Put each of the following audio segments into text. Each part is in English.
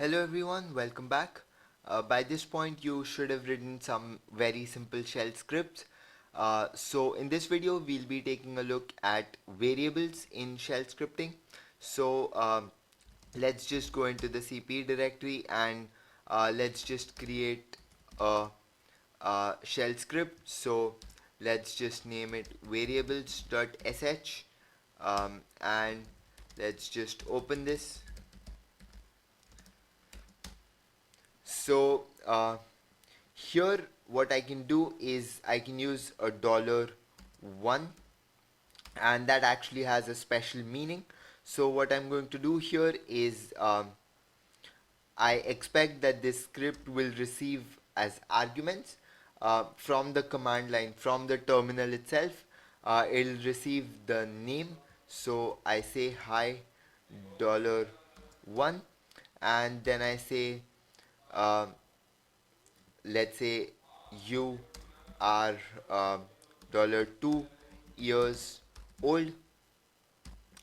Hello everyone, welcome back. By this point you should have written some very simple shell scripts. So in this video we'll be taking a look at variables in shell scripting. So let's just go into the CP directory and let's just create a shell script. So let's just name it variables.sh and let's just open this. So here what I can do is I can use a $1 and that actually has a special meaning. So what I'm going to do here is I expect that this script will receive as arguments from the command line, from the terminal itself. It'll receive the name. So I say hi $1 and then I say uh, let's say you are $2 years old,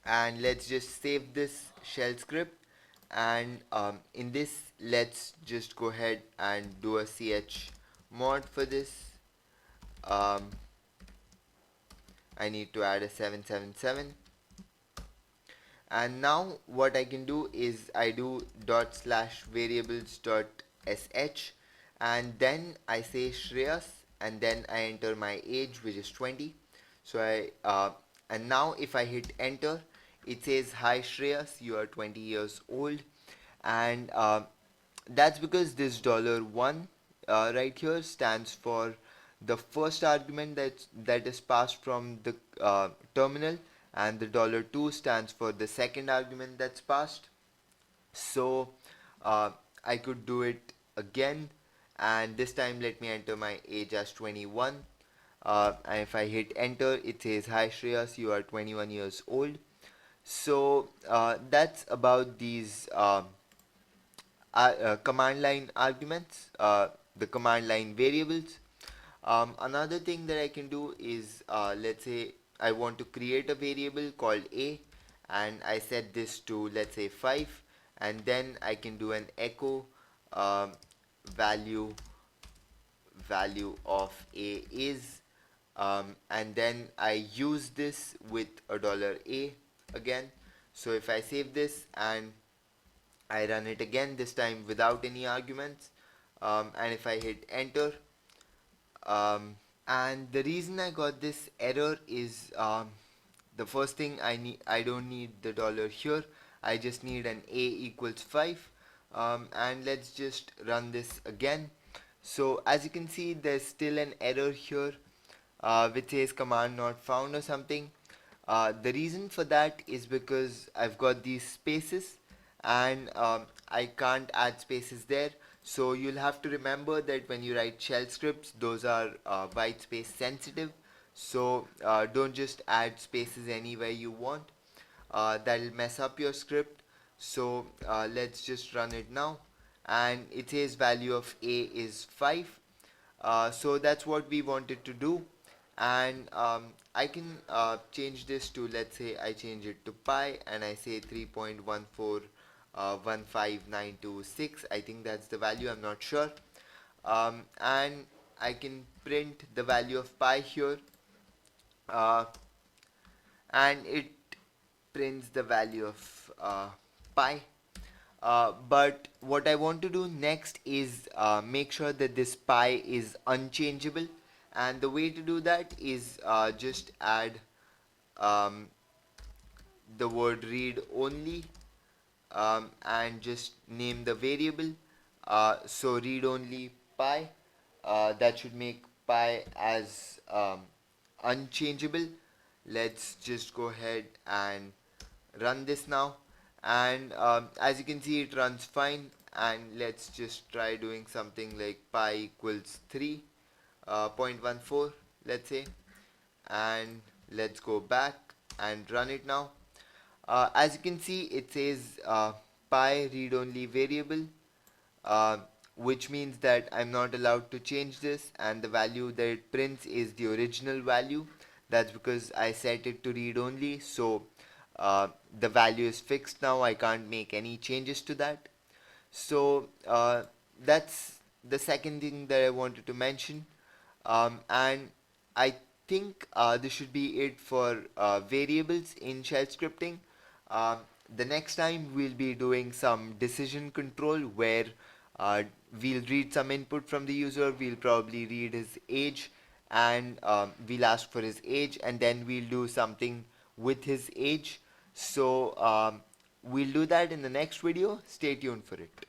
and let's just save this shell script. And in this let's just go ahead and do a ch mod for this. um, I need to add a 777, and now what I can do is I do /variables.sh and then I say Shreyas and then I enter my age, which is 20. So and now if I hit enter, it says hi Shreyas, you are 20 years old. And that's because this $1 right here stands for the first argument that is passed from the terminal, and the $2 stands for the second argument that's passed. So uh, I could do it again, and this time let me enter my age as 21. And if I hit enter, it says hi Shreyas, you are 21 years old. So that's about these command line arguments, the command line variables. Another thing that I can do is let's say I want to create a variable called a, and I set this to, let's say, 5, and then I can do an echo um, value value of a is, and then I use this with a again. So if I save this and I run it again, this time without any arguments, and if I hit enter, um, and the reason I got this error is the first thing I don't need the dollar here. I just need an a equals 5, and let's just run this again. So as you can see, there's still an error here which says command not found or something. The reason for that is because I've got these spaces, and I can't add spaces there. So you'll have to remember that when you write shell scripts, those are white space sensitive. So don't just add spaces anywhere you want. That'll mess up your script. So let's just run it now. And it says value of a is 5. So that's what we wanted to do. And I can change this to, let's say I change it to pi and I say 3.1415926. I think that's the value, I'm not sure. And I can print the value of pi here, uh, and it prints the value of pi. But what I want to do next is make sure that this pi is unchangeable, and the way to do that is just add um, the word read only, and just name the variable. So read only pi, that should make pi as unchangeable. Let's just go ahead and run this now, and as you can see it runs fine. And let's just try doing something like pi equals 3.14, let's say, and let's go back and run it now. As you can see, it says pi read only variable, uh, which means that I'm not allowed to change this, and the value that it prints is the original value. That's because I set it to read only, so the value is fixed now. I can't make any changes to that. So that's the second thing that I wanted to mention. And I think this should be it for variables in shell scripting. Um, the next time we'll be doing some decision control where uh, we'll read some input from the user. We'll probably read his age, and we'll ask for his age, and then we'll do something with his age. So we'll do that in the next video. Stay tuned for it.